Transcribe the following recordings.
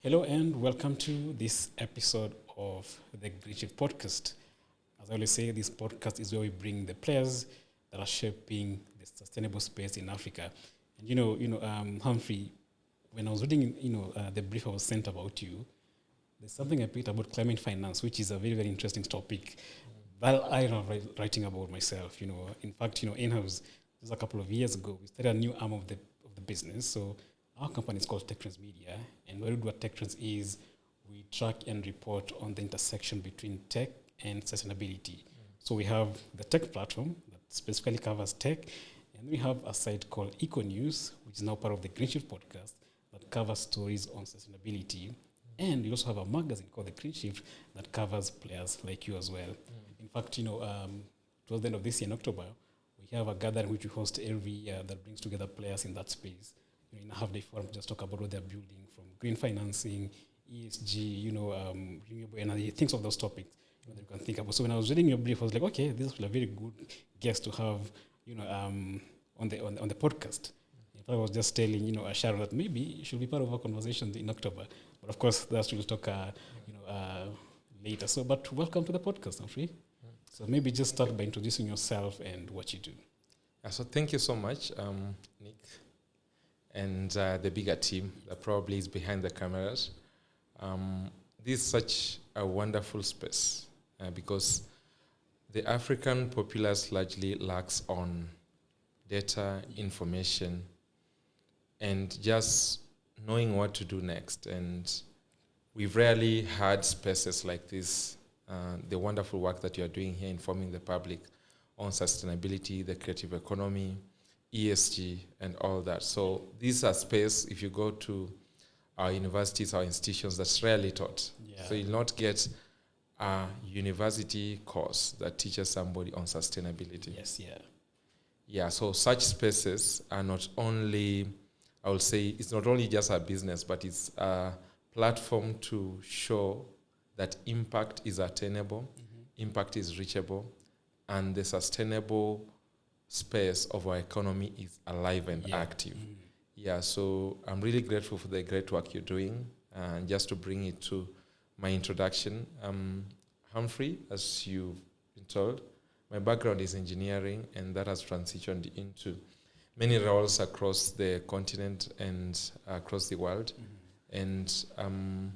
Hello and welcome to this episode of the GreenShift podcast. As I always say, this podcast is where we bring the players that are shaping the sustainable space in Africa. And Humphrey, when I was reading, the brief I was sent about you, there's something I picked about climate finance, which is a very, very interesting topic. But I love writing about myself. In fact, in-house, just a couple of years ago, we started a new arm of the business. So our company is called Tech Trends Media, and what we do at Tech Trends is we track and report on the intersection between tech and sustainability. So we have the tech platform that specifically covers tech, and we have a site called Eco News, which is now part of the GreenShift podcast that covers stories on sustainability. And we also have a magazine called the GreenShift that covers players like you as well. In fact, towards the end of this year in October, we have a gathering which we host every year that brings together players in that space. In a half-day forum, just talk about what they're building, from green financing, ESG, renewable energy, things of those topics that you can think about. So when I was reading your brief, I was like, okay, this is a very good guest to have, on the podcast. In fact, I was just telling, Sharon that maybe you should be part of our conversation in October. But of course, that's we'll talk, later. So, but welcome to the podcast, Humphrey. So maybe just start by introducing yourself and what you do. So thank you so much, Nick, and the bigger team that probably is behind the cameras. This is such a wonderful space because the African populace largely lacks on data, information, and just knowing what to do next. And we've rarely had spaces like this, the wonderful work that you're doing here informing the public on sustainability, the creative economy, ESG, and all that. So these are space, if you go to our universities, our institutions, that's rarely taught. Yeah. So you'll not get a university course that teaches somebody on sustainability. Yes, yeah. Yeah, so such spaces are not only, I will say, it's not only just a business, but it's a platform to show that impact is attainable, impact is reachable, and the sustainable space of our economy is alive and active. Yeah, so I'm really grateful for the great work you're doing. And just to bring it to my introduction, Humphrey, as you've been told, my background is engineering, and that has transitioned into many roles across the continent and across the world. And I'm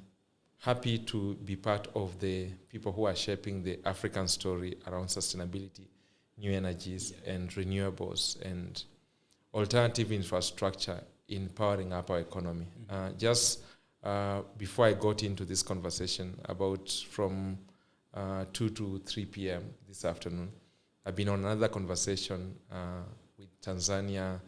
happy to be part of the people who are shaping the African story around sustainability, new energies and renewables and alternative infrastructure in powering up our economy. Before I got into this conversation, about from 2 to 3 p.m. this afternoon, I've been on another conversation with Tanzania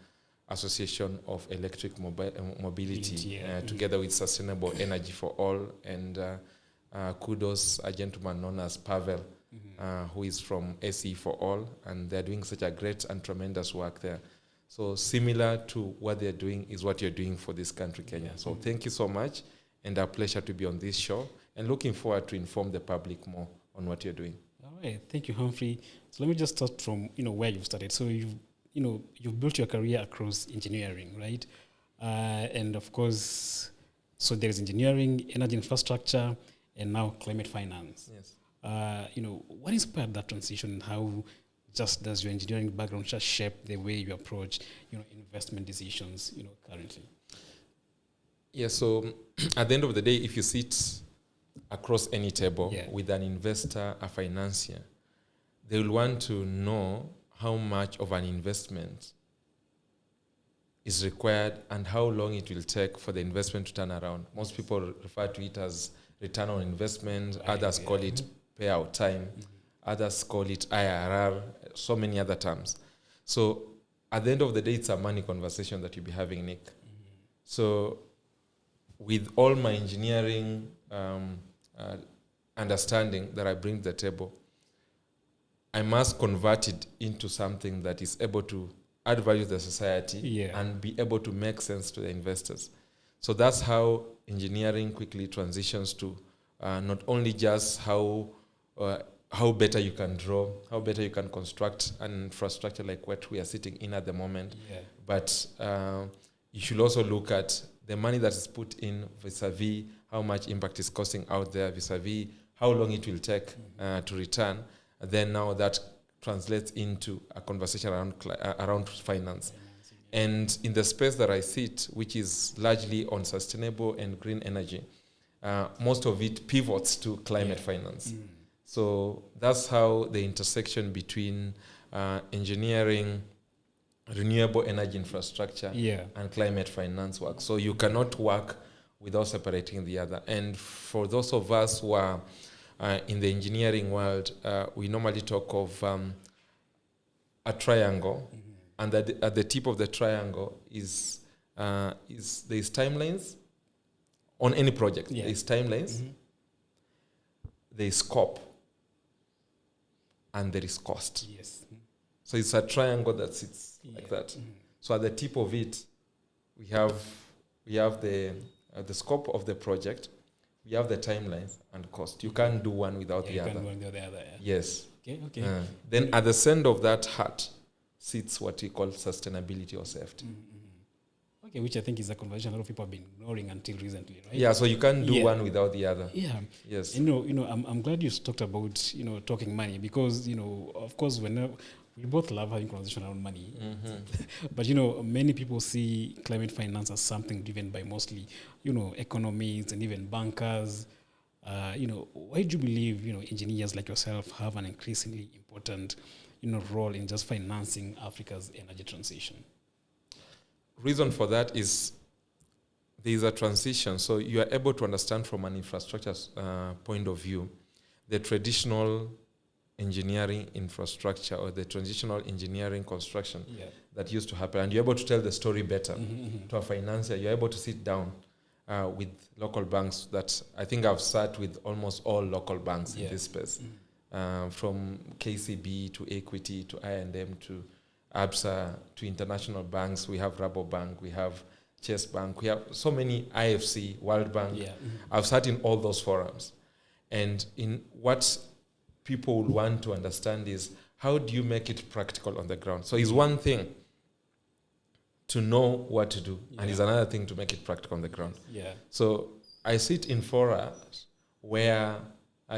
Association of Electric Mobility, together with Sustainable Energy for All, and kudos a gentleman known as Pavel, who is from SE for All, and they're doing such a great and tremendous work there. So similar to what they're doing is what you're doing for this country, Kenya. So thank you so much, and a pleasure to be on this show, and looking forward to inform the public more on what you're doing. All right, thank you, Humphrey. So let me just start from where you've started. So you've built your career across engineering, right? And of course, so there's engineering, energy infrastructure, and now climate finance. Yes. What inspired that transition, and how just does your engineering background just shape the way you approach, investment decisions, currently? Yeah, so at the end of the day, if you sit across any table with an investor, a financier, they will want to know how much of an investment is required and how long it will take for the investment to turn around. Most people refer to it as return on investment, others call it payout time, others call it IRR, so many other terms. So at the end of the day, it's a money conversation that you'll be having, Nick. So with all my engineering understanding that I bring to the table, I must convert it into something that is able to add value to the society and be able to make sense to the investors. So that's how engineering quickly transitions to not only just how better you can draw, how better you can construct an infrastructure like what we are sitting in at the moment, but you should also look at the money that is put in vis-a-vis how much impact is costing out there vis-a-vis how long it will take to return. And then now that translates into a conversation around finance. And in the space that I sit, which is largely on sustainable and green energy, most of it pivots to climate finance. So that's how the intersection between engineering, renewable energy infrastructure, and climate finance works. So you cannot work without separating the other. And for those of us who are in the engineering world, we normally talk of a triangle, and at the tip of the triangle is there's timelines on any project. There's timelines, there's scope, and there is cost. So it's a triangle that sits like that. So at the tip of it, we have the scope of the project, we have the timelines and cost. You can't do one without the other. You can't do one without the other. Yes. Okay. Then at the center of that hat sits what we call sustainability or safety. Okay, which I think is a conversation a lot of people have been ignoring until recently, right? Yeah, so you can't do one without the other. Yeah. Yes. I'm glad you talked about, talking money, because, of course, whenever we both love having conversation around money, but, many people see climate finance as something driven by mostly, economists and even bankers. Why do you believe, engineers like yourself have an increasingly important, role in just financing Africa's energy transition? Reason for that is there is a transition. So you are able to understand from an infrastructure point of view the traditional engineering infrastructure or the traditional engineering construction that used to happen. And you're able to tell the story better to a financier. You're able to sit down with local banks that I think I've sat with almost all local banks in this space, from KCB to Equity to I&M to ABSA to international banks. We have Rabobank, we have Chase Bank, we have so many, IFC, World Bank. I've sat in all those forums. And in what people will want to understand is, how do you make it practical on the ground? So it's one thing to know what to do, and it's another thing to make it practical on the ground. So I sit in forums where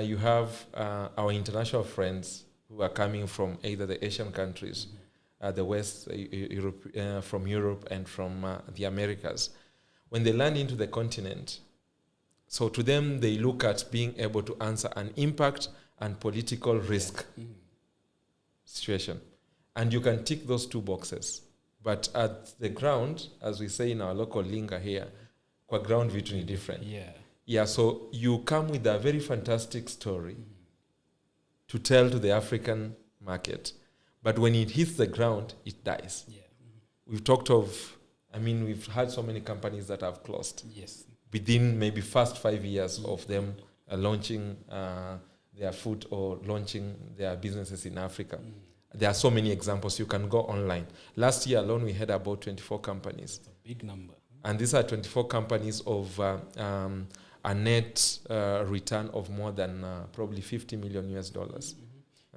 you have our international friends who are coming from either the Asian countries, the West, Europe, from Europe and from the Americas. When they land into the continent, so to them, they look at being able to answer an impact and political risk situation. And you can tick those two boxes. But at the ground, as we say in our local lingo here, kwa ground vitu ni different. So you come with a very fantastic story to tell to the African market. But when it hits the ground, it dies. We've talked of, we've had so many companies that have closed. Within maybe first 5 years of them launching their foot or launching their businesses in Africa. There are so many examples. You can go online. Last year alone, we had about 24 companies. That's a big number. And these are 24 companies of a net return of more than probably $50 million US.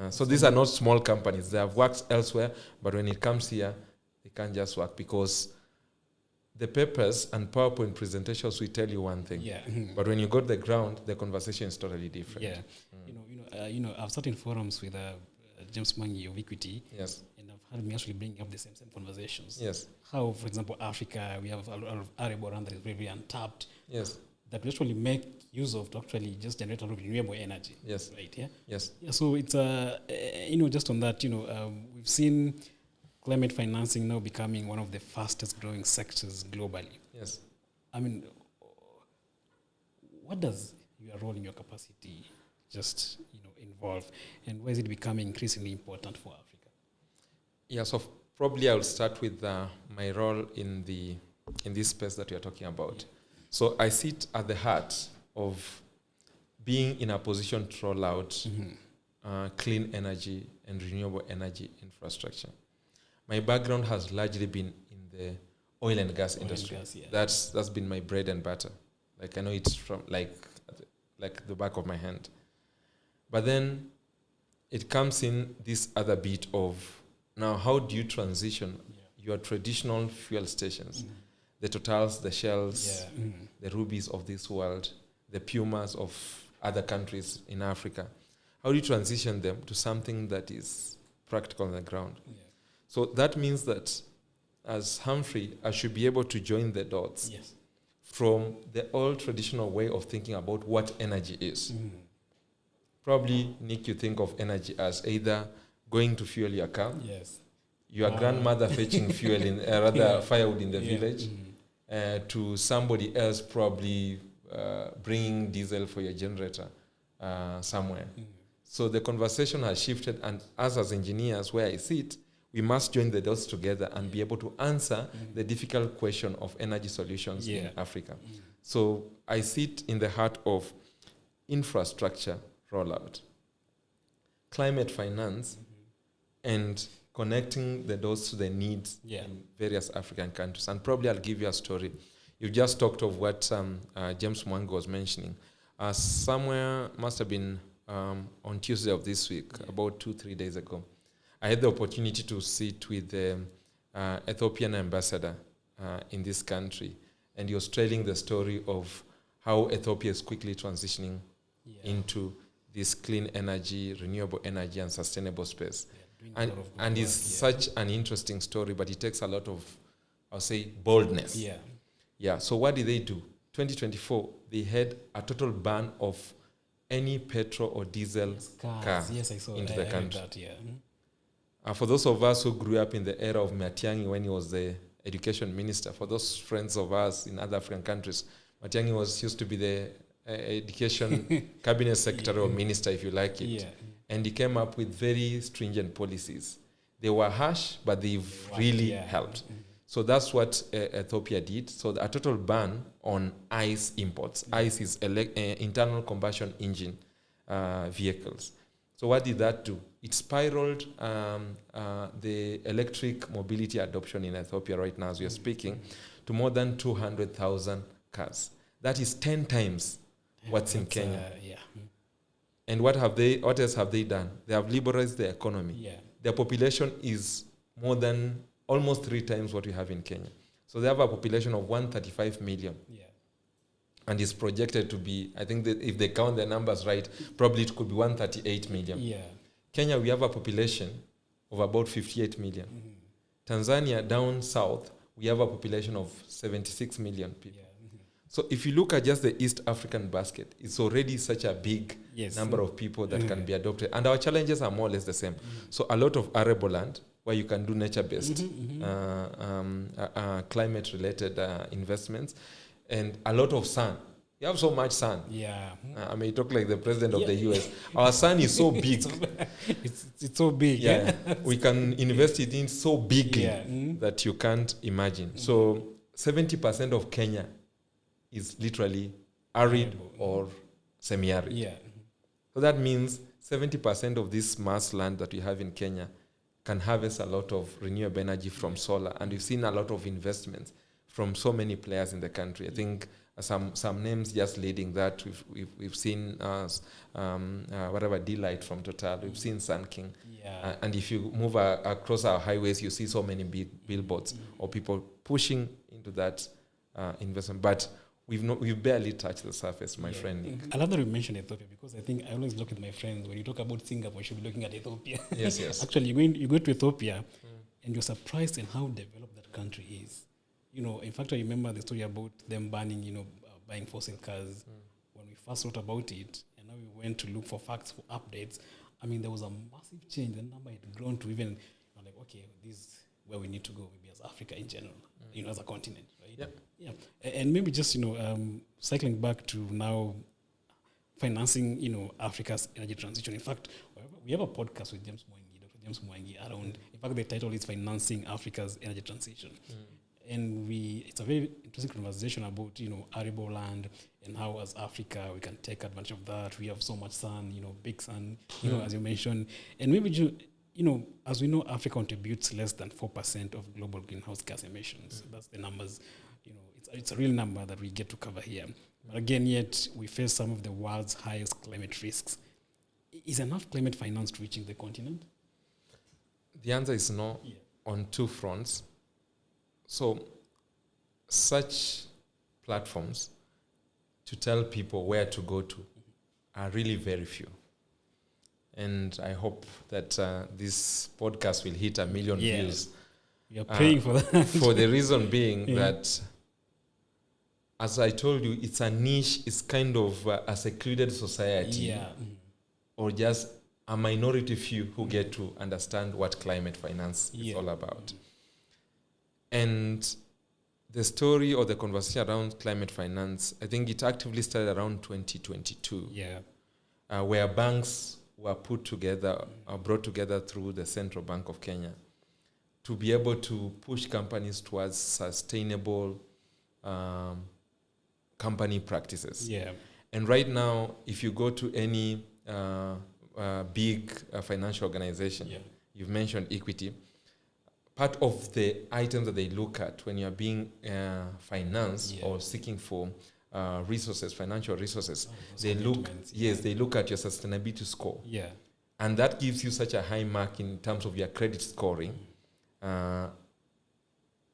So these are not small companies. They have worked elsewhere, but when it comes here, they can't just work because the papers and PowerPoint presentations will tell you one thing. But when you go to the ground, the conversation is totally different. I've sat in forums with James Mangi of Equity, and I've had me actually bring up the same conversations. How, for example, Africa, we have a lot of arable land that is very, very untapped. That we actually make use of to actually just generate a lot of renewable energy. Right? So it's just on that, we've seen climate financing now becoming one of the fastest growing sectors globally. What does your role in your capacity just involve, and why is it becoming increasingly important for Africa? So probably I'll start with my role in this space that we are talking about. So I sit at the heart of being in a position to roll out clean energy and renewable energy infrastructure. My background has largely been in the oil and gas industry. That's been my bread and butter. Like I know it's from like the back of my hand. But then it comes in this other bit of, now how do you transition your traditional fuel stations, the Totals, the Shells, the Rubies of this world, the Pumas of other countries in Africa. How do you transition them to something that is practical on the ground? Yeah. So that means that as Humphrey, I should be able to join the dots Yes. from the old traditional way of thinking about what energy is. Probably, Nick, you think of energy as either going to fuel your car, Yes. your grandmother fetching fuel in firewood in the village, to somebody else probably bringing diesel for your generator somewhere. So the conversation has shifted, and us as engineers, where I sit, we must join the dots together and be able to answer the difficult question of energy solutions in Africa. So I sit in the heart of infrastructure rollout, climate finance, and connecting the dots to the needs in various African countries. And probably I'll give you a story. You just talked of what James Mwangi was mentioning. Somewhere, must have been on Tuesday of this week, about 2-3 days ago, I had the opportunity to sit with the Ethiopian ambassador in this country, and he was telling the story of how Ethiopia is quickly transitioning into this clean energy, renewable energy, and sustainable space. And it's such an interesting story, but it takes a lot of, I'll say, boldness. So what did they do? 2024, they had a total ban of any petrol or diesel car into the country. For those of us who grew up in the era of Matiang'i when he was the education minister, for those friends of us in other African countries, Matiang'i used to be the education cabinet secretary or minister, if you like it. And he came up with very stringent policies. They were harsh, but they've really helped. So that's what Ethiopia did. So a total ban on ICE imports. ICE is internal combustion engine vehicles. So what did that do? It spiraled the electric mobility adoption in Ethiopia right now, as we are speaking, to more than 200,000 cars. That is 10 times what's in Kenya. And what else have they done? They have liberalized the economy. Their population is almost 3 times what we have in Kenya. So they have a population of 135 million. And it's projected to be, I think that if they count the numbers right, probably it could be 138 million. Kenya, we have a population of about 58 million. Tanzania, down south, we have a population of 76 million people. So if you look at just the East African basket, it's already such a big number of people that can be adopted. And our challenges are more or less the same. So a lot of arable land where you can do nature-based, climate-related investments, and a lot of sun. You have so much sun. I may talk like the president of the US. Our sun is so big. It's so big. We can invest it in so bigly that you can't imagine. So 70% of Kenya is literally arid or semi-arid. So that means 70% of this mass land that we have in Kenya can harvest a lot of renewable energy from solar. And we've seen a lot of investments from so many players in the country. I think some names just leading that. We've seen D-Light from Total. We've seen Sun King. And if you move across our highways, you see so many billboards or people pushing into that investment. But we've barely touched the surface, my friend Nick. I love that you mentioned Ethiopia, because I think I always look at my friends, when you talk about Singapore, you should be looking at Ethiopia. Yes. Actually, you go to Ethiopia and you're surprised in how developed that country is. In fact, I remember the story about them banning, buying fossil cars. When we first wrote about it, and now we went to look for facts, for updates, I mean, there was a massive change. The number had grown to even, like, okay, this is where we need to go, maybe as Africa in general, as a continent, right? And maybe just, cycling back to now financing, Africa's energy transition. In fact, we have a podcast with Dr. James Mwangi around, in fact, the title is Financing Africa's Energy Transition. And it's a very interesting conversation about, arable land and how as Africa we can take advantage of that. We have so much sun, big sun, as you mentioned. And maybe, as we know, Africa contributes less than 4% of global greenhouse gas emissions. That's the numbers, it's a real number that we get to cover here. But again, yet we face some of the world's highest climate risks. Is enough climate finance reaching the continent? The answer is no on 2 fronts. So such platforms to tell people where to go to are really very few. And I hope that this podcast will hit 1 million views. You're praying for that. For the reason being that, as I told you, it's a niche, it's kind of a secluded society, or just a minority few who get to understand what climate finance is all about. And the story or the conversation around climate finance, I think it actively started around 2022, where banks were put together, brought together through the Central Bank of Kenya to be able to push companies towards sustainable company practices. And right now, if you go to any big financial organization, you've mentioned Equity, part of the items that they look at when you're being financed or seeking for resources, financial resources, they look at your sustainability score. And that gives you such a high mark in terms of your credit scoring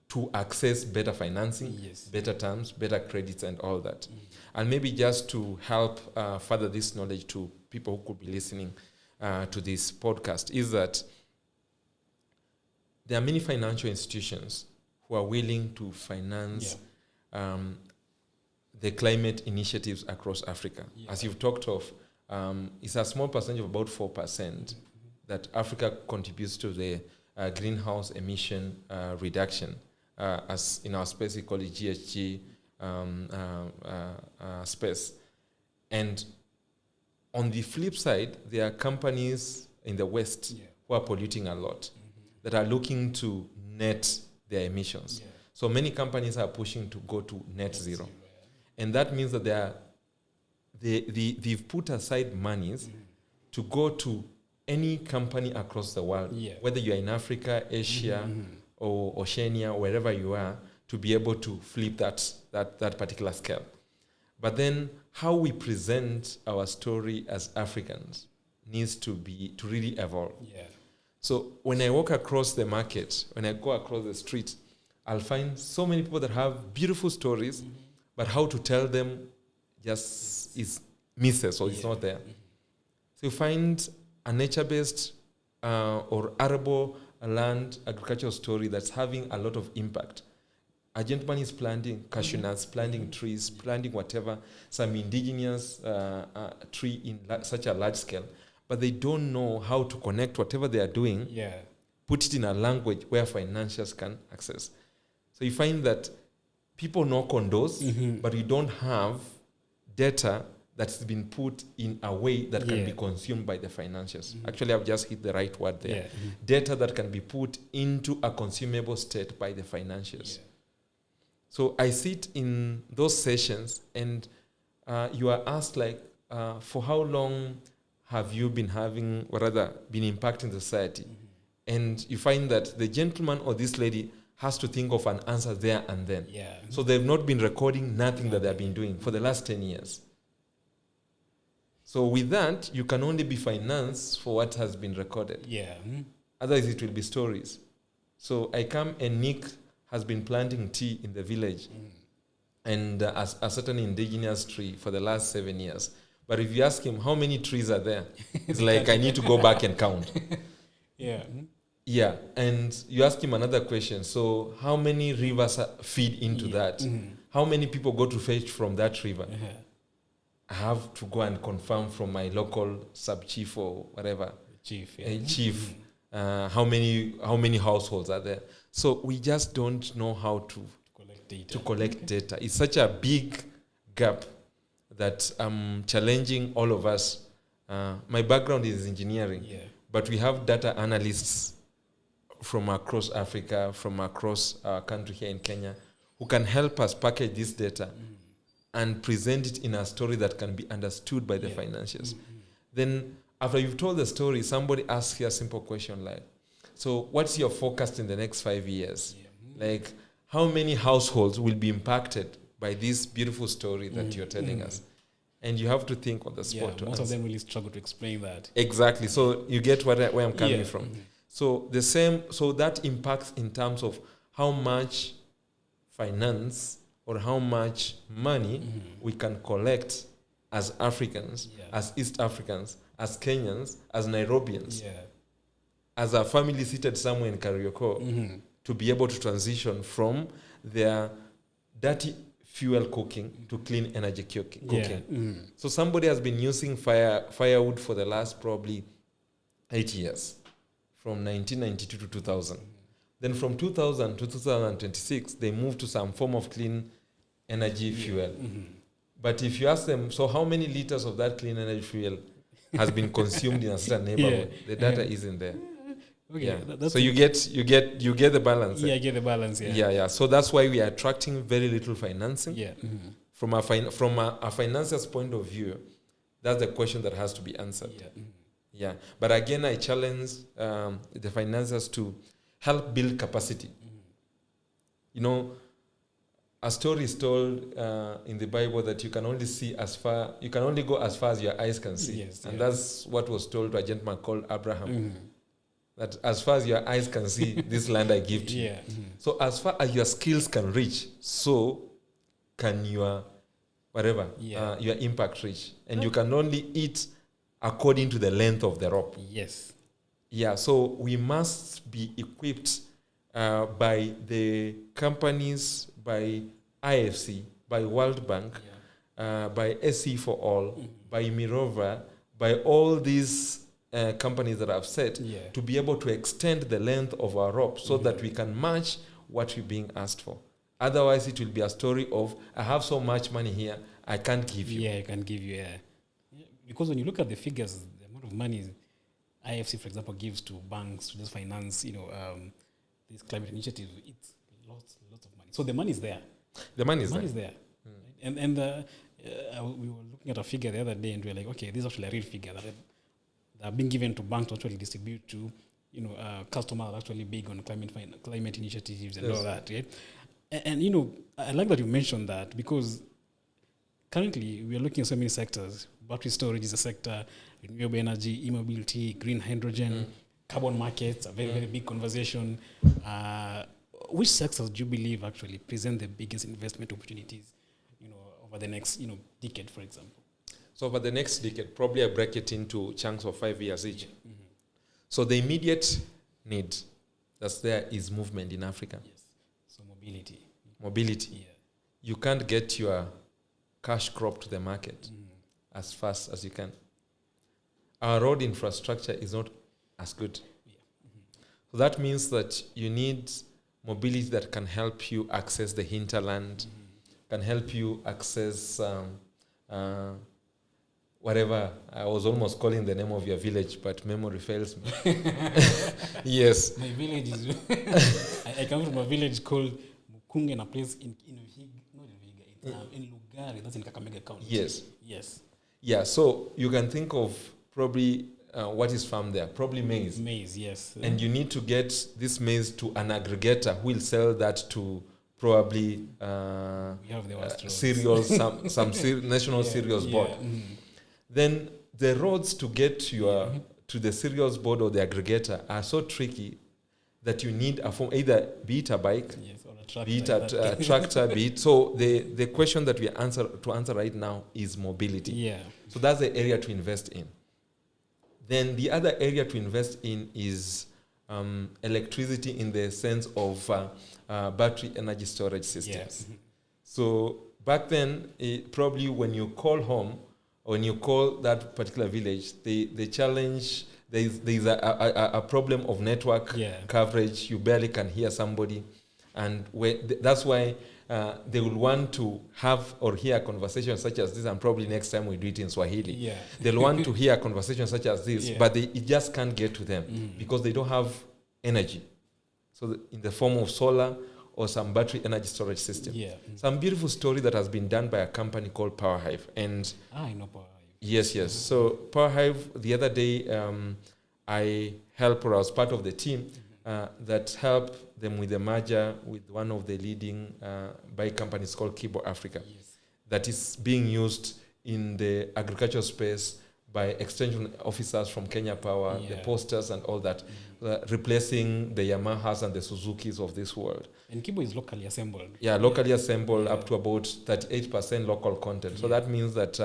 to access better financing, better terms, better credits, and all that. And maybe just to help further this knowledge to people who could be listening to this podcast is that there are many financial institutions who are willing to finance the climate initiatives across Africa. As you've talked of, it's a small percentage of about 4% that Africa contributes to the greenhouse emission reduction. As in our space, we call it GHG space. And on the flip side, there are companies in the West who are polluting a lot, that are looking to net their emissions. So many companies are pushing to go to net zero. And that means that they've put aside monies to go to any company across the world, whether you're in Africa, Asia, or Oceania, wherever you are, to be able to flip that particular scale. But then how we present our story as Africans needs to really evolve. So when I walk across the market, when I go across the street, I'll find so many people that have beautiful stories, but how to tell them just is misses or it's not there. So you find a nature-based or arable land agricultural story that's having a lot of impact. A gentleman is planting cashew nuts, planting trees, planting whatever, some indigenous tree in such a large scale, but they don't know how to connect whatever they are doing, put it in a language where financiers can access. So you find that people knock on doors, but you don't have data that's been put in a way that can be consumed by the financiers. Actually, I've just hit the right word there. Data that can be put into a consumable state by the financiers. So I sit in those sessions and you are asked for how long have you been having, or rather been impacting society? And you find that the gentleman or this lady has to think of an answer there and then. So they've not been recording nothing that they've been doing for the last 10 years. So with that, you can only be financed for what has been recorded. Otherwise, it will be stories. So I come and Nick has been planting tea in the village and a certain indigenous tree for the last 7 years. But if you ask him how many trees are there, it's like, I need to go back and count. And you ask him another question. So how many rivers feed into that? How many people go to fetch from that river? I have to go and confirm from my local sub-chief or whatever. Chief. How many households are there? So we just don't know how to collect data. It's such a big gap that I'm challenging all of us. My background is engineering, but we have data analysts from across Africa, from across our country here in Kenya, who can help us package this data and present it in a story that can be understood by the financiers. Then after you've told the story, somebody asks you a simple question like, so what's your forecast in the next 5 years? Like, how many households will be impacted by this beautiful story that you're telling us? And you have to think on the spot. Most of them really struggle to explain that. Exactly. So you get where I'm coming from. So so that impacts in terms of how much finance or how much money we can collect as Africans, as East Africans, as Kenyans, as Nairobians, as a family seated somewhere in Karioko, to be able to transition from their dirty fuel cooking to clean energy cooking. So somebody has been using firewood for the last probably 8 years, from 1992 to 2000. Then from 2000 to 2026, they moved to some form of clean energy fuel. But if you ask them, so how many liters of that clean energy fuel has been consumed in a certain neighborhood? The data isn't there. Okay, so you get the balance. I get the balance. So that's why we are attracting very little financing. From a financer's point of view, that's the question that has to be answered. But again, I challenge the financiers to help build capacity. You know, a story is told in the Bible that you can only go as far as your eyes can see. That's what was told to a gentleman called Abraham. That as far as your eyes can see, this land I give to you. So as far as your skills can reach, so can your your impact reach. And you can only eat according to the length of the rope. So we must be equipped by the companies, by IFC, by World Bank, by SE for All, by Mirova, by all these companies that I've said, to be able to extend the length of our rope so that we can match what we're being asked for. Otherwise, it will be a story of, I have so much money here, I can't give you. I can't give you, Because when you look at the figures, the amount of money IFC, for example, gives to banks to just finance, this climate initiative, it's lots of money. So the money is there. The money is there. And we were looking at a figure the other day, and we were like, okay, this is actually a real figure that are being given to banks to actually distribute to, customers are actually big on climate initiatives and all that, right? And I like that you mentioned that, because currently we are looking at so many sectors. Battery storage is a sector, renewable energy, e-mobility, green hydrogen, carbon markets, a very, very big conversation. Which sectors do you believe actually present the biggest investment opportunities, over the next, decade, for example? So over the next decade, probably I break it into chunks of 5 years each. So the immediate need that's there is movement in Africa. So mobility. You can't get your cash crop to the market as fast as you can. Our road infrastructure is not as good. So that means that you need mobility that can help you access the hinterland, can help you access whatever. I was almost calling the name of your village, but memory fails me. Yes. My village is... I come from a village called Mukunge, in a place in Lugari, that's in Kakamega County. Yes. Yeah, so you can think of probably what is farmed there, probably maize. Maize, yes. And you need to get this maize to an aggregator who will sell that to probably cereals, some national cereals board. Then the roads to get to the cereals board or the aggregator are so tricky that you need a form, either be it a bike, or a tractor, be it a tractor, be it. So the question that we answer right now is mobility. So that's the area to invest in. Then the other area to invest in is electricity, in the sense of battery energy storage systems. So back then, probably when you call home, or when you call that particular village, the challenge, there's a problem of network coverage. You barely can hear somebody. And that's why they will want to have or hear conversations such as this, and probably next time we do it in Swahili. They'll want to hear conversations such as this, but it just can't get to them because they don't have energy. So in the form of solar or some battery energy storage system. Some beautiful story that has been done by a company called PowerHive. And I know PowerHive. Yes. So PowerHive, the other day, I was part of the team that helped them with the merger with one of the leading bike companies called Kibo Africa, that is being used in the agricultural space by extension officers from Kenya Power, the Yeah. posters and all that, replacing the Yamahas and the Suzukis of this world. And Kibo is locally assembled. Yeah, locally assembled up to about 38% local content. So that means that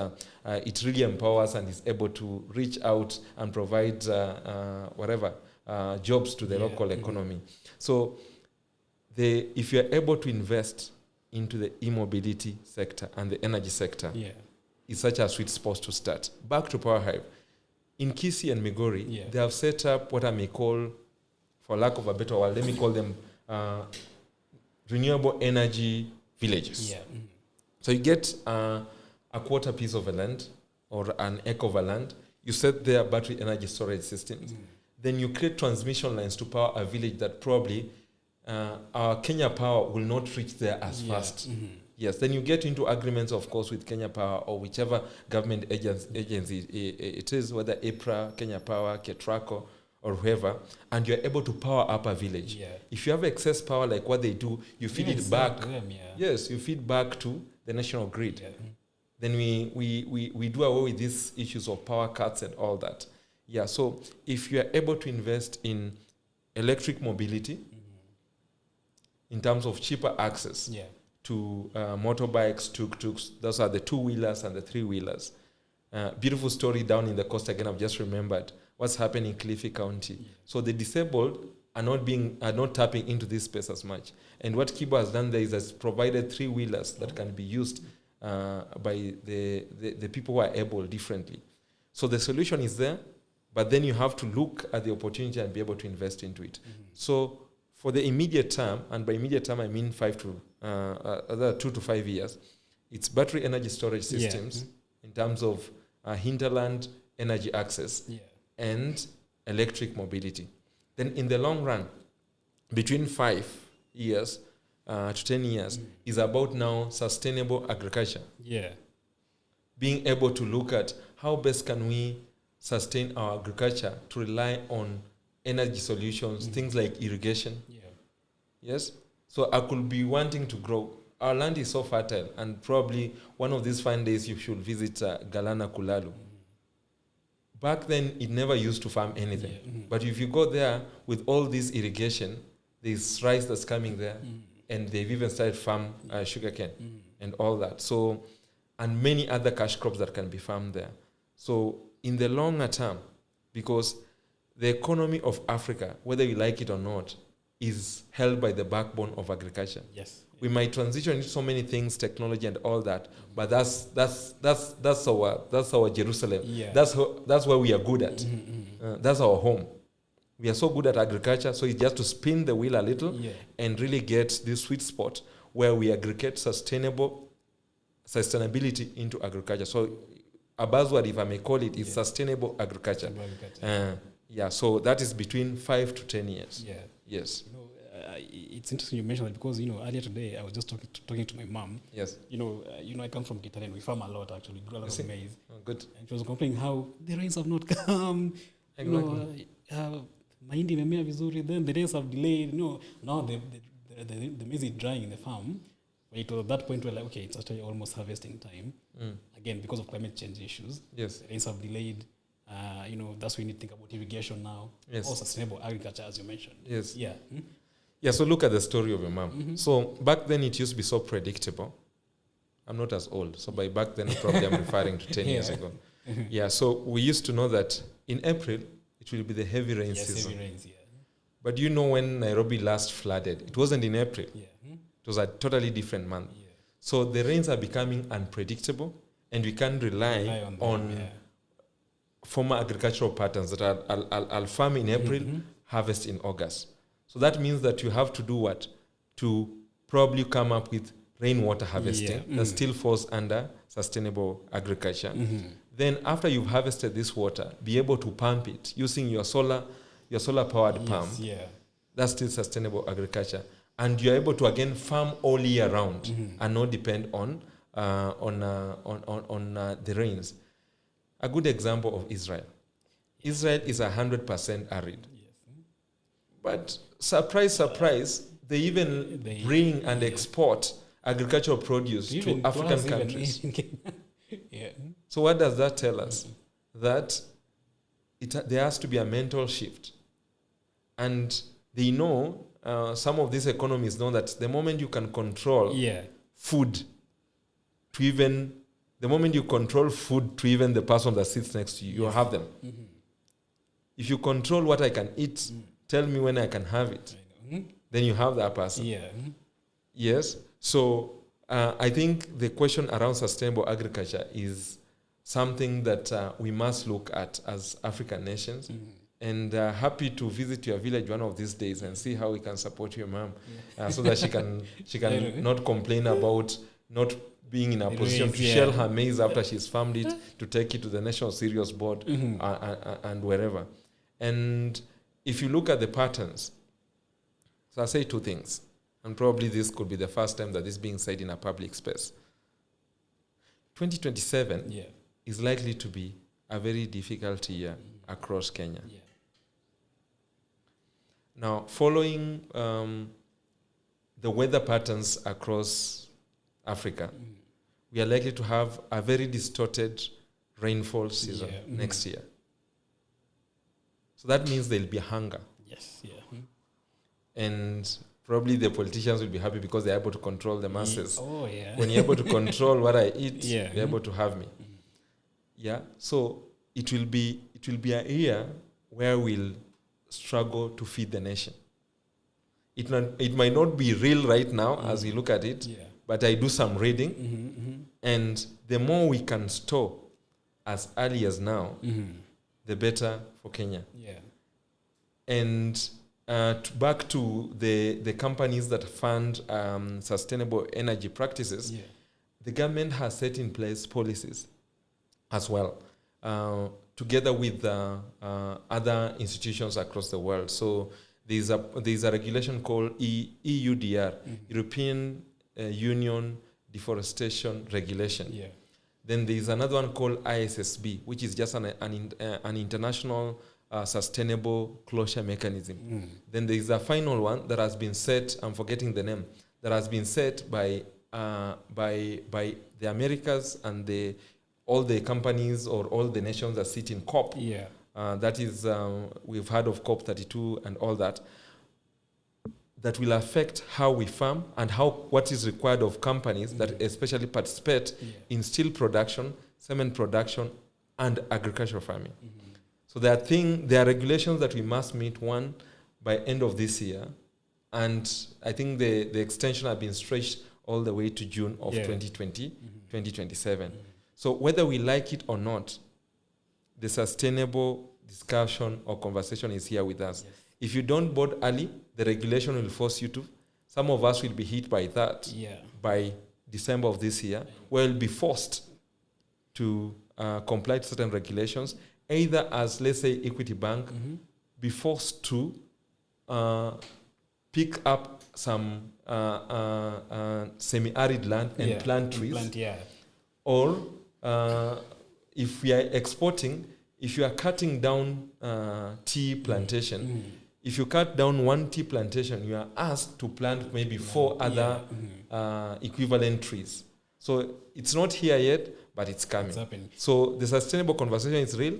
it really empowers and is able to reach out and provide jobs to the local economy. So if you're able to invest into the e-mobility sector and the energy sector, it's such a sweet spot to start. Back to Power Hive. In Kisii and Migori, they have set up what I may call, for lack of a better word, let me call them renewable energy villages. Yeah. So you get a quarter piece of a land or an acre of a land. You set there battery energy storage systems. Then you create transmission lines to power a village that probably our Kenya Power will not reach there as fast. Yes, then you get into agreements, of course, with Kenya Power or whichever government agency it is, whether EPRA, Kenya Power, Ketraco, or whoever, and you're able to power up a village. If you have excess power like what they do, you feed it back. Yes, you feed back to the national grid. Then we do away with these issues of power cuts and all that. Yeah, so if you are able to invest in electric mobility, in terms of cheaper access to motorbikes, tuk-tuks, those are the two-wheelers and the three-wheelers. Beautiful story down in the coast, again, I've just remembered what's happening in Cliffy County. So the disabled are not tapping into this space as much. And what Kibo has done there is has provided three-wheelers that can be used by the people who are able differently. So the solution is there, but then you have to look at the opportunity and be able to invest into it. So for the immediate term, and by immediate term I mean 2 to 5 years, it's battery energy storage systems in terms of hinterland energy access and electric mobility. Then in the long run, between 5 years to 10 years, is about now sustainable agriculture. Being able to look at how best can we sustain our agriculture to rely on energy solutions, things like irrigation. Yes? So I could be wanting to grow. Our land is so fertile, and probably one of these fine days you should visit Galana Kulalu. Back then, it never used to farm anything. But if you go there with all this irrigation, there's rice that's coming there, and they've even started farm sugarcane and all that. So, and many other cash crops that can be farmed there. So in the longer term, because the economy of Africa, whether you like it or not, is held by the backbone of agriculture. We might transition into so many things, technology and all that, but that's our Jerusalem. That's where we are good at. That's our home. We are so good at agriculture, so it's just to spin the wheel a little and really get this sweet spot where we aggregate sustainability into agriculture. So a buzzword, if I may call it, is sustainable agriculture. So that is between 5 to 10 years. Yes. You know, it's interesting you mentioned that because earlier today I was just talking to my mom. I come from Kitale and we farm a lot actually. We grow a lot of maize. Good. And she was complaining how the rains have not come. Mahindi imemea vizuri, then the rains have delayed. Now the maize is drying in the farm. But it was at that point where like, okay, it's actually almost harvesting time. Again, because of climate change issues. The rains have delayed. That's when you think about irrigation now. Or sustainable agriculture, as you mentioned. So look at the story of your mom. So back then it used to be so predictable. I'm not as old, so by back then probably I'm referring to 10 years ago. So we used to know that in April it will be the heavy rain season. Heavy rains, But when Nairobi last flooded, it wasn't in April. It was a totally different month. So the rains are becoming unpredictable, and we can't rely on former agricultural patterns that I'll farm in April, harvest in August. So that means that you have to do what? To probably come up with rainwater harvesting that still falls under sustainable agriculture. Then after you've harvested this water, be able to pump it using your solar powered pump. That's still sustainable agriculture. And you're able to again farm all year round and not depend on the rains. A good example of Israel. Israel is 100% arid. But surprise, they even bring and export agricultural produce to African countries. So what does that tell us? that there has to be a mental shift. And they know, some of these economists know that the moment you can control food to even, the moment you control food to even the person that sits next to you, you have them. Mm-hmm. If you control what I can eat, tell me when I can have it, then you have that person. Yeah. Yes. So I think the question around sustainable agriculture is something that we must look at as African nations. Mm-hmm. And happy to visit your village one of these days and see how we can support your mom, so that she can not complain about not being in a position to shell her maize after she's farmed it, to take it to the National Cereals Board and wherever. And if you look at the patterns, so I'll say two things, and probably this could be the first time that this is being said in a public space. 2027 is likely to be a very difficult year across Kenya. Yeah. Now, following the weather patterns across Africa, we are likely to have a very distorted rainfall season next year. So that means there'll be hunger. Yes, yeah. And probably the politicians will be happy because they're able to control the masses. Oh, yeah. When you're able to control what I eat, you're able to have me. Yeah. So it will be a year where we'll struggle to feed the nation. It might not be real right now as we look at it, but I do some reading, and the more we can store as early as now, the better for Kenya. Yeah. And back to the companies that fund sustainable energy practices, the government has set in place policies as well, together with other institutions across the world. So there's a regulation called EUDR, European Union Deforestation Regulation. Yeah. Then there's another one called ISSB, which is just an international sustainable closure mechanism. Then there's a final one that has been set, I'm forgetting the name, that has been set by the Americas and all the companies or all the nations that sit in COP. Yeah. That is, we've heard of COP 32 and all that. That will affect how we farm and what is required of companies that especially participate in steel production, cement production, and agricultural farming. So there are regulations that we must meet, one, by end of this year. And I think the extension has been stretched all the way to June of 2020, 2027. So whether we like it or not, the sustainable discussion or conversation is here with us. Yes. If you don't board early, the regulation will force you to. Some of us will be hit by that by December of this year. We'll be forced to comply to certain regulations, either as, let's say, Equity Bank, be forced to pick up some semi-arid land and plant trees. Or if we are exporting, if you are cutting down tea plantation, if you cut down one tea plantation, you are asked to plant maybe 4 other equivalent trees. So it's not here yet, but it's coming. It's happening. So the sustainable conversation is real,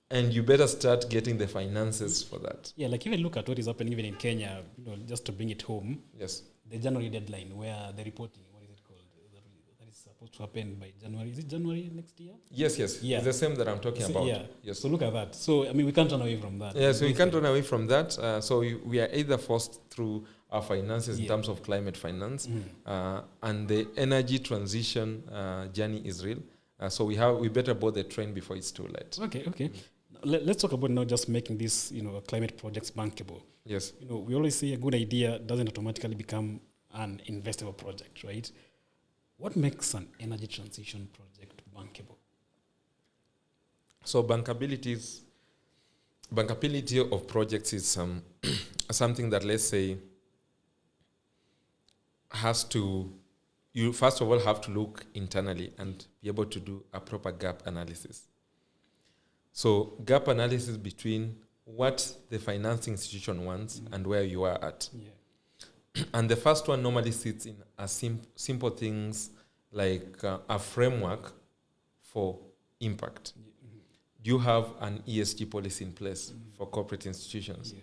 and you better start getting the finances for that. Yeah, like even look at what is happening even in Kenya, just to bring it home. Yes. The January deadline where the reporting, what is it called? That is supposed to happen by January. Is it January next year? Yes. Yeah. It's the same that I'm talking about. Yeah. Yes. So look at that. So, I mean, we can't run away from that. Yeah, so we can't run away from that. So we are either forced through our finances in terms of climate finance, and the energy transition journey is real. So we better board the train before it's too late. Okay. Let's talk about now just making this, climate projects bankable. Yes. We always say a good idea doesn't automatically become an investable project, right? What makes an energy transition project bankable? So bankability of projects is something that, let's say, you first of all have to look internally and be able to do a proper gap analysis. So gap analysis between what the financing institution wants and where you are at. Yeah. And the first one normally sits in a simple things like a framework for impact. do you have an ESG policy in place for corporate institutions? Yeah.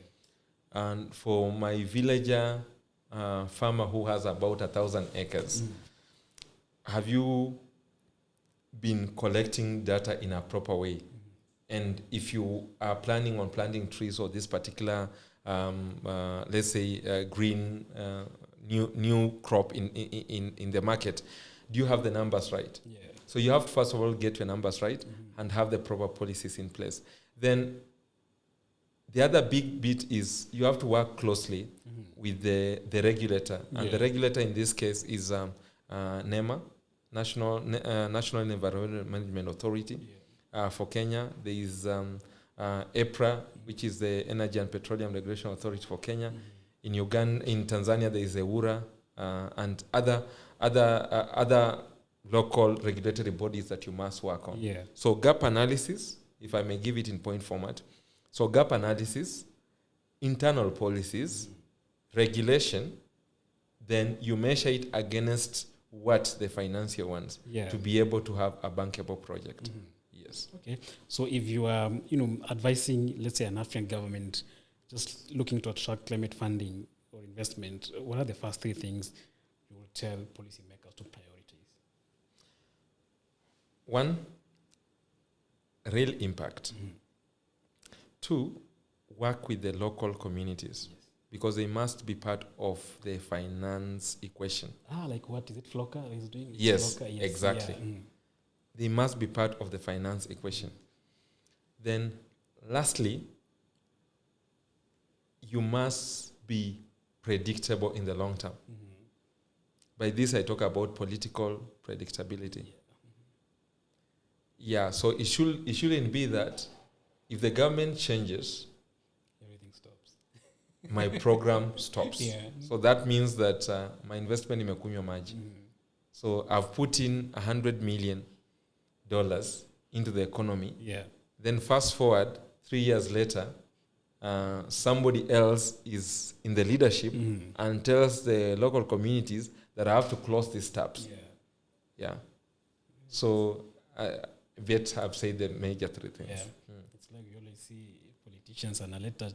And for my villager farmer who has about 1,000 acres, have you been collecting data in a proper way? And if you are planning on planting trees or this particular, let's say, green new crop in the market, do you have the numbers right? Yeah. So you have to first of all get your numbers right and have the proper policies in place. Then the other big bit is you have to work closely with the regulator, and the regulator in this case is NEMA, National Environmental Management Authority. For Kenya, there is EPRA, which is the Energy and Petroleum Regulation Authority for Kenya. In Uganda, in Tanzania, there is EWURA and other local regulatory bodies that you must work on. Yeah. So gap analysis, if I may give it in point format. So gap analysis, internal policies, regulation, then you measure it against what the financier wants to be able to have a bankable project. Yes. Okay. So if you are, advising, let's say, an African government just looking to attract climate funding or investment, what are the first three things you will tell policymakers to prioritize? One, real impact. 2, work with the local communities because they must be part of the finance equation. Like what is it Flocker is doing? Yes, Flocker? Yes, exactly. Yeah. They must be part of the finance equation. Then, lastly, you must be predictable in the long term. By this, I talk about political predictability. Yeah, so it shouldn't be that if the government changes, everything stops. My program stops. Yeah. So that means that my investment imekunywa maji. So I've put in $100 million into the economy. Yeah. Then fast forward 3 years later, somebody else is in the leadership and tells the local communities that I have to close these taps. Yeah. So I've said the major three things. Yeah. It's like you always see politicians analeta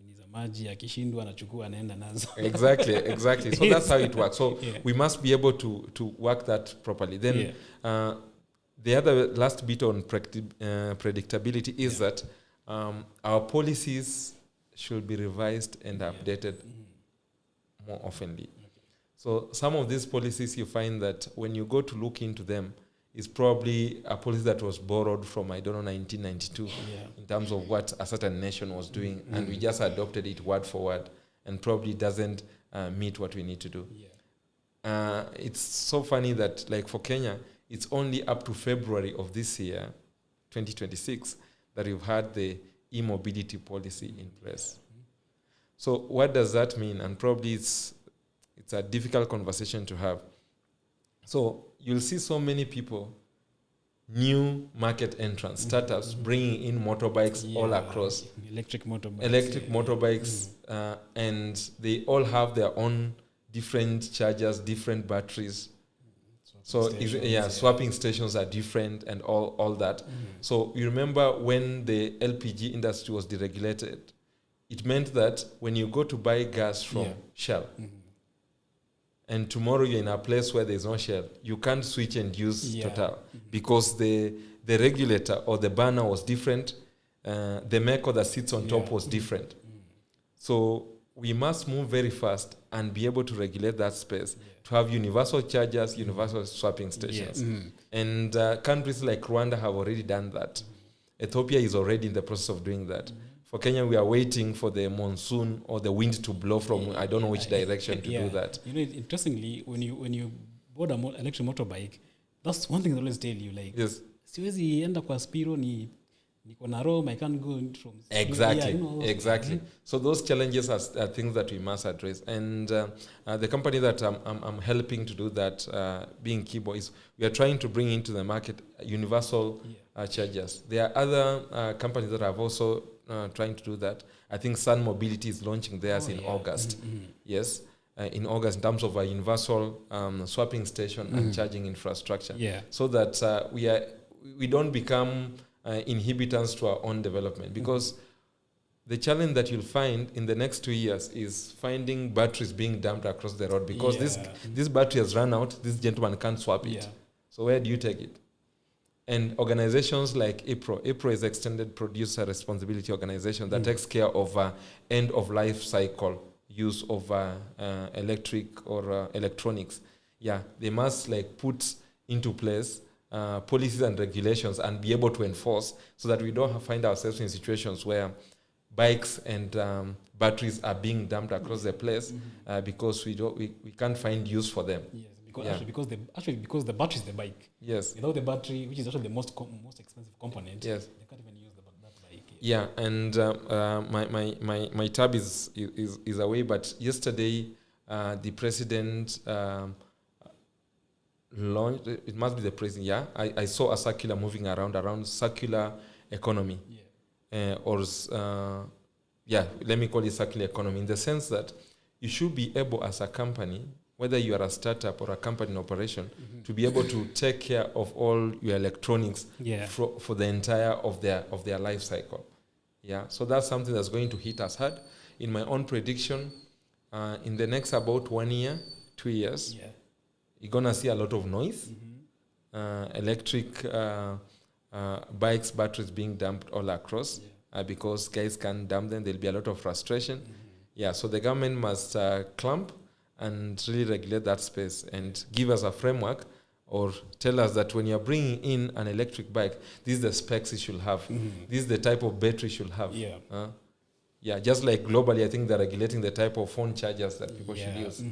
niza maji akishindwa anachukua anaenda nazo. Exactly. So that's how it works. So we must be able to work that properly. Then the other last bit on predictability is that our policies should be revised and updated more oftenly. So some of these policies, you find that when you go to look into them, it's probably a policy that was borrowed from, 1992 in terms of what a certain nation was doing, and we just adopted it word for word, and probably doesn't meet what we need to do. It's so funny that, like for Kenya, it's only up to February of this year, 2026, that we've had the e-mobility policy in place. So what does that mean? And probably it's a difficult conversation to have. So you'll see so many people, new market entrants, startups bringing in motorbikes all across. Electric motorbikes. And they all have their own different chargers, different batteries. Swapping stations are different and all that. So you remember when the LPG industry was deregulated, it meant that when you go to buy gas from Shell, and tomorrow you're in a place where there's no Shell, you can't switch and use Total because the regulator or the burner was different, the meko that sits on top was different. So we must move very fast and be able to regulate that space to have universal chargers, universal swapping stations. And countries like Rwanda have already done that. Ethiopia is already in the process of doing that. For Kenya, we are waiting for the monsoon or the wind to blow from I don't know which direction to do that. Interestingly, when you board an electric motorbike, that's one thing they always tell you, like, siwezi enda kwa Spiro niko na Rome, I can't go from Exactly. So those challenges are things that we must address. And the company that I'm helping to do that, being Kibo, is we are trying to bring into the market universal chargers. There are other companies that have also trying to do that. I think Sun Mobility is launching theirs in August. Yes, in August, in terms of a universal swapping station and charging infrastructure. So that we don't become inhibitants to our own development. Because the challenge that you'll find in the next 2 years is finding batteries being dumped across the road, because this battery has run out, this gentleman can't swap it. Yeah. So where do you take it? And organizations like IPRO is Extended Producer Responsibility Organization that takes care of end of life cycle use of electric or electronics. Yeah, they must like put into place policies and regulations and be able to enforce, so that we don't find ourselves in situations where bikes and batteries are being dumped across the place because we can't find use for them. Yes, because because the battery is the bike. Yes. Without the battery, which is actually the most expensive component, yes, they can't even use that bike. Yeah, and my tab is away. But yesterday, the president launched. It must be the president. Yeah, I saw a circular moving around circular economy. Yeah. Let me call it circular economy, in the sense that you should be able, as a company, whether you are a startup or a company in operation, to be able to take care of all your electronics for the entire of their life cycle. Yeah, so that's something that's going to hit us hard. In my own prediction, in the next about 1 year, 2 years, you're gonna see a lot of noise, electric bikes, batteries being dumped all across, because guys can't dump them. There'll be a lot of frustration. Yeah, so the government must clamp and really regulate that space and give us a framework, or tell us that when you're bringing in an electric bike, these are the specs it should have. This is the type of battery it should have. Just like globally, I think they're regulating the type of phone chargers that people should use,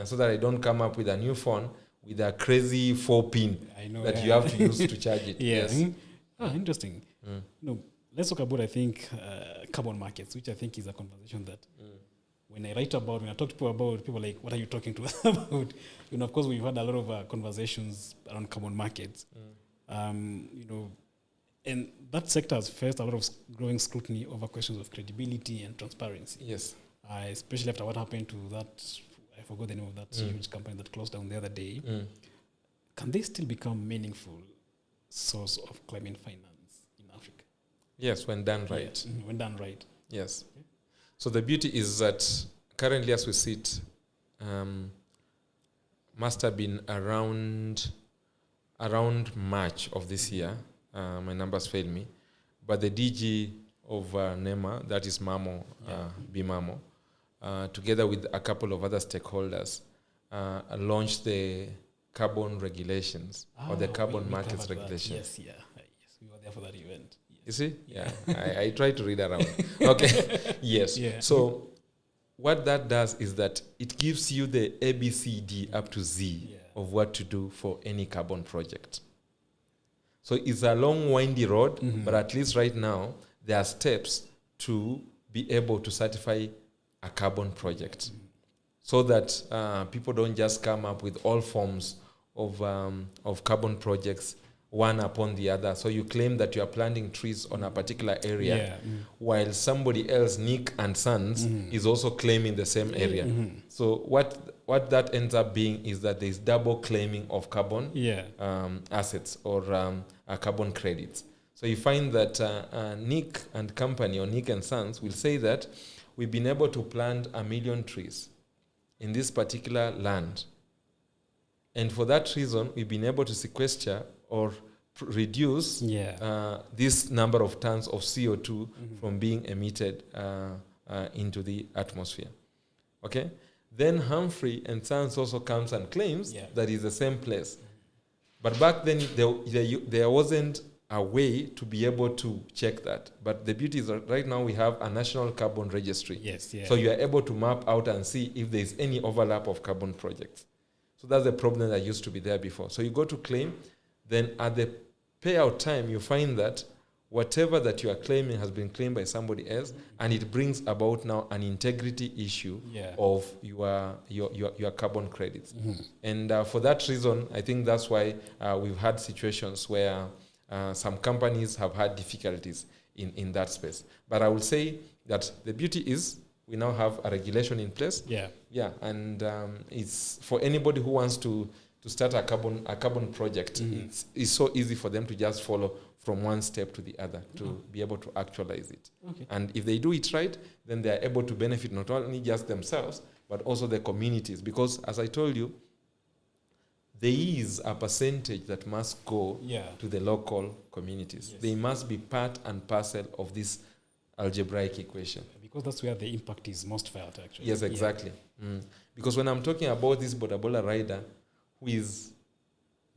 so that I don't come up with a new phone with a crazy 4-pin that you have to use to charge it. Yes. Interesting. No, let's talk about, I think, carbon markets, which I think is a conversation that when I when I talk to people about, people are like, what are you talking to us about? Of course, we've had a lot of conversations around carbon markets. And that sector has faced a lot of growing scrutiny over questions of credibility and transparency. Yes. Especially after what happened to that, I forgot the name of that huge company that closed down the other day. Can they still become meaningful source of climate finance in Africa? Yes, when done right. Yeah. When done right. Yes. Okay. So the beauty is that currently, as we sit, must have been around March of this year. My numbers fail me, but the DG of NEMA, that is Mamo, Bimamo, together with a couple of other stakeholders, launched the carbon regulations or the carbon markets regulations. Yes, we were there for that event. You see? Yeah. I try to read around. Okay. Yes. Yeah. So what that does is that it gives you the ABCD up to Z of what to do for any carbon project. So it's a long, windy road, but at least right now, there are steps to be able to certify a carbon project, so that people don't just come up with all forms of carbon projects, one upon the other. So you claim that you are planting trees on a particular area, while somebody else, Nick and Sons, is also claiming the same area. So what that ends up being is that there's double claiming of carbon assets or carbon credits. So you find that Nick and company, or Nick and Sons, will say that we've been able to plant 1 million trees in this particular land. And for that reason, we've been able to sequester or reduce this number of tons of CO2 from being emitted into the atmosphere. Okay? Then Humphrey and Sons also comes and claims that it's the same place. But back then, there wasn't a way to be able to check that. But the beauty is that right now we have a national carbon registry. So you are able to map out and see if there is any overlap of carbon projects. So that's the problem that used to be there before. So you go to claim, then at the payout time, you find that whatever that you are claiming has been claimed by somebody else, and it brings about now an integrity issue of your carbon credits. And for that reason, I think that's why we've had situations where some companies have had difficulties in that space. But I will say that the beauty is we now have a regulation in place. And it's for anybody who wants to start a carbon project. It's so easy for them to just follow from one step to the other to be able to actualize it. Okay. And if they do it right, then they are able to benefit not only just themselves, but also the communities. Because as I told you, there is a percentage that must go to the local communities. Yes. They must be part and parcel of this algebraic equation. Because that's where the impact is most felt, actually. Yes, exactly. Because when I'm talking about this bodaboda rider who is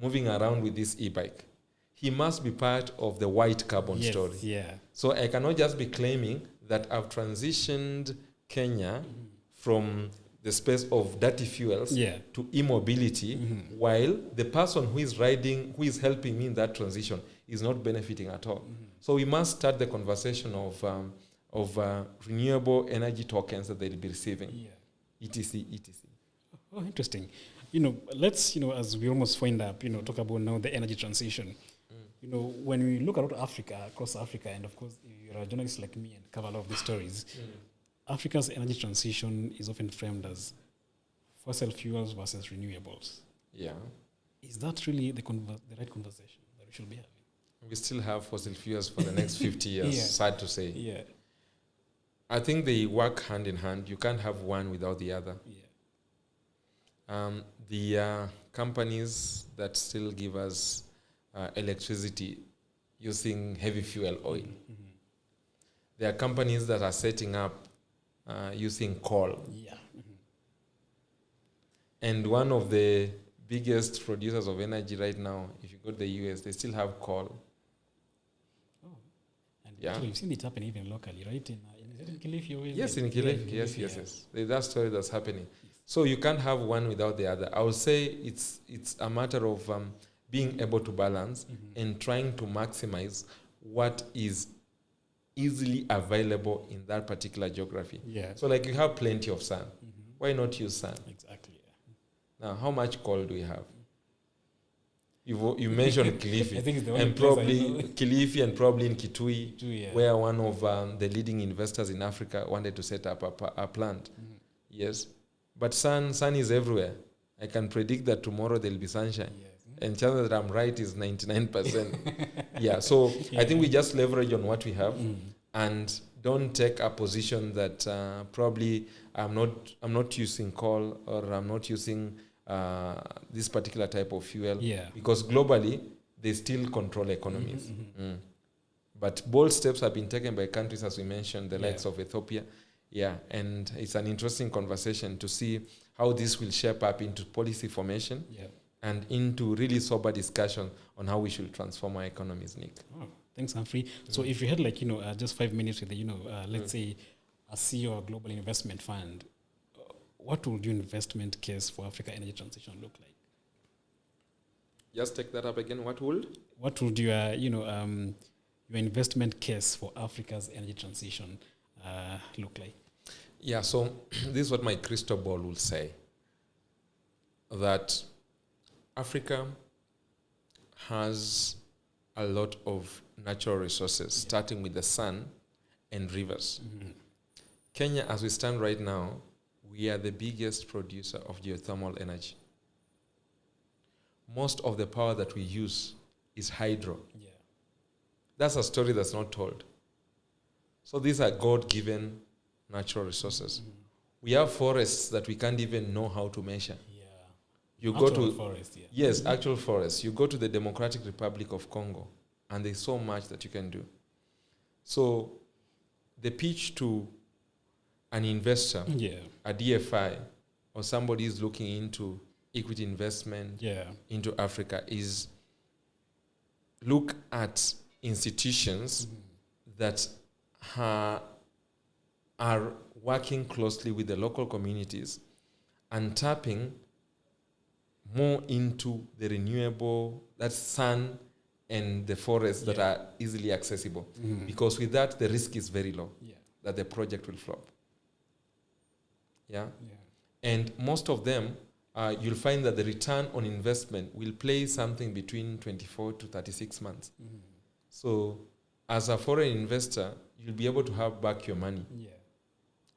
moving around with this e-bike, he must be part of the white carbon story. Yeah. So I cannot just be claiming that I've transitioned Kenya from the space of dirty fuels to e-mobility, while the person who is riding, who is helping me in that transition, is not benefiting at all. So we must start the conversation of renewable energy tokens that they'll be receiving, etc., etc. Oh, interesting. Let's, as we almost wind up, talk about now the energy transition. When we look at Africa, across Africa, and of course, you're a journalist like me and cover a lot of these stories, Africa's energy transition is often framed as fossil fuels versus renewables. Yeah. Is that really the right conversation that we should be having? We still have fossil fuels for the next 50 years, sad to say. Yeah. I think they work hand in hand. You can't have one without the other. Yeah. The companies that still give us electricity using heavy fuel oil. There are companies that are setting up using coal. Yeah. And one of the biggest producers of energy right now, if you go to the US, they still have coal. Oh. And actually you've seen it happen even locally, right? In Kilifi? Yes, in Kilifi. Yes. There's that story that's happening. Yes. So you can't have one without the other. I would say it's a matter of being able to balance and trying to maximize what is easily available in that particular geography. Yeah. So like you have plenty of sun. Why not use sun? Exactly. Yeah. Now, how much coal do we have? You mentioned Kilifi. I think it's the and probably Kilifi and probably in Kitui, yeah. where one of the leading investors in Africa wanted to set up a plant. Yes. But sun is everywhere. I can predict that tomorrow there'll be sunshine. Yes. And chances that I'm right is 99%. Yeah. So I think we just leverage on what we have and don't take a position that probably I'm not using coal or I'm not using this particular type of fuel. Yeah. Because globally they still control economies. But bold steps have been taken by countries, as we mentioned, the likes of Ethiopia. Yeah, and it's an interesting conversation to see how this will shape up into policy formation and into really sober discussion on how we should transform our economies, Nick. Oh, thanks, Humphrey. So if you had just 5 minutes with let's say a CEO of a global investment fund, what would your investment case for Africa energy transition look like? Just take that up again. What would your your investment case for Africa's energy transition look like? Yeah, so this is what my crystal ball will say. That Africa has a lot of natural resources, starting with the sun and rivers. Kenya, as we stand right now, we are the biggest producer of geothermal energy. Most of the power that we use is hydro. Yeah. That's a story that's not told. So these are God-given natural resources. We have forests that we can't even know how to measure. Yeah. You actual go to forest, yes, actual forests. You go to the Democratic Republic of Congo, and there's so much that you can do. So the pitch to an investor, a DFI, or somebody is looking into equity investment into Africa is look at institutions that are working closely with the local communities and tapping more into the renewable, that's sun and the forests that are easily accessible. Because with that, the risk is very low that the project will flop. Yeah? And most of them, you'll find that the return on investment will play something between 24 to 36 months. So as a foreign investor, you'll be able to have back your money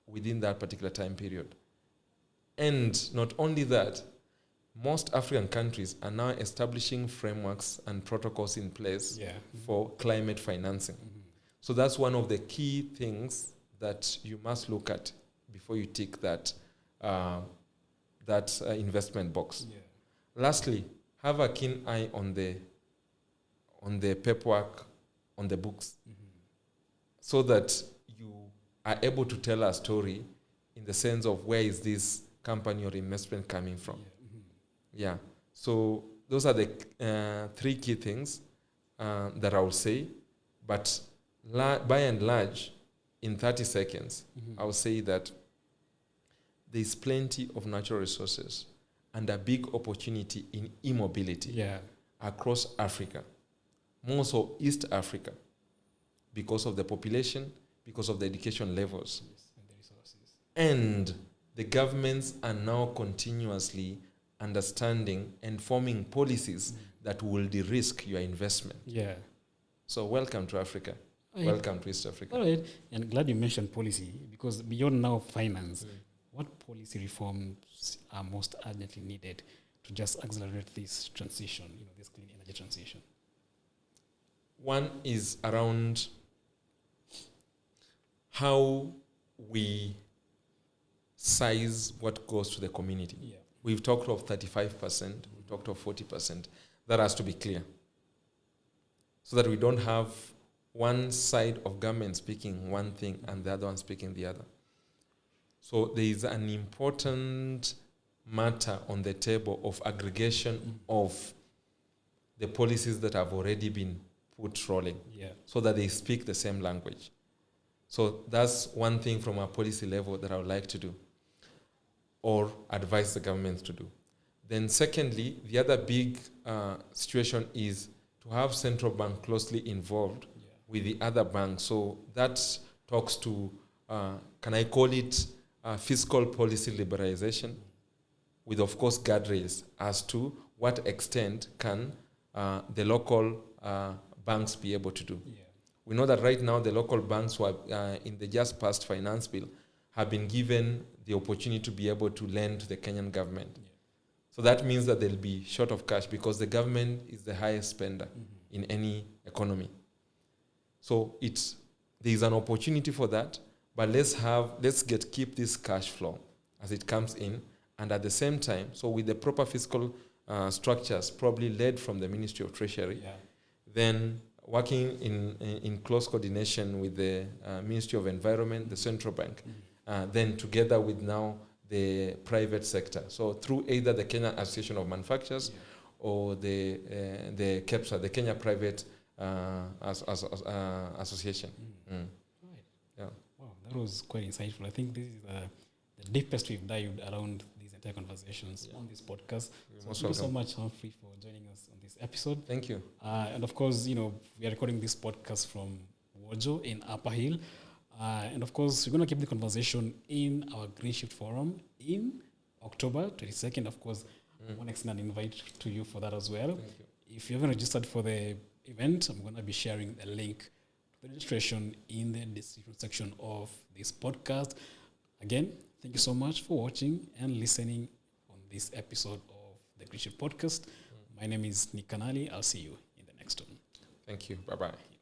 within that particular time period. And not only that, most African countries are now establishing frameworks and protocols in place for climate financing. So that's one of the key things that you must look at before you tick that investment box. Lastly, have a keen eye on the paperwork, on the books, so that you are able to tell a story in the sense of where is this company or investment coming from. So those are the three key things that I will say. But by and large, in 30 seconds, I will say that there is plenty of natural resources and a big opportunity in e-mobility across Africa, more so East Africa, because of the population, because of the education levels. And the resources. And the governments are now continuously understanding and forming policies that will de-risk your investment. So welcome to Africa. Welcome to East Africa. All right. And glad you mentioned policy, because beyond now finance, what policy reforms are most urgently needed to just accelerate this transition, this clean energy transition? One is around how we size what goes to the community. We've talked of 35%, we've talked of 40%. That has to be clear, so that we don't have one side of government speaking one thing and the other one speaking the other. So there is an important matter on the table of aggregation of the policies that have already been put rolling, so that they speak the same language. So that's one thing from a policy level that I would like to do, or advise the government to do. Then secondly, the other big situation is to have central bank closely involved with the other banks. So that talks to, can I call it fiscal policy liberalization, with of course guardrails as to what extent can the local banks be able to do. We know that right now the local banks who are in the just passed finance bill have been given the opportunity to be able to lend to the Kenyan government. So that means that they'll be short of cash, because the government is the highest spender in any economy. So there is an opportunity for that, but let's keep this cash flow as it comes in, and at the same time, so with the proper fiscal structures, probably led from the Ministry of Treasury, then working in close coordination with the Ministry of Environment, the Central Bank, then together with now the private sector. So through either the Kenya Association of Manufacturers or the KEPSA, the Kenya Private Association. Right. Wow, that was quite insightful. I think this is the deepest we've dived around these entire conversations on this podcast. Thank you so much, Humphrey, for joining us on this episode. Thank you. And of course, we are recording this podcast from Wojo in Upper Hill. And of course, we're going to keep the conversation in our GreenShift forum in October 22nd. Of course, I want to extend an invite to you for that as well. Thank you. If you haven't registered for the event, I'm going to be sharing a link to the registration in the description section of this podcast. Again, thank you so much for watching and listening on this episode of the GreenShift podcast. My name is Nick Kanali. I'll see you in the next one. Thank you. Bye-bye.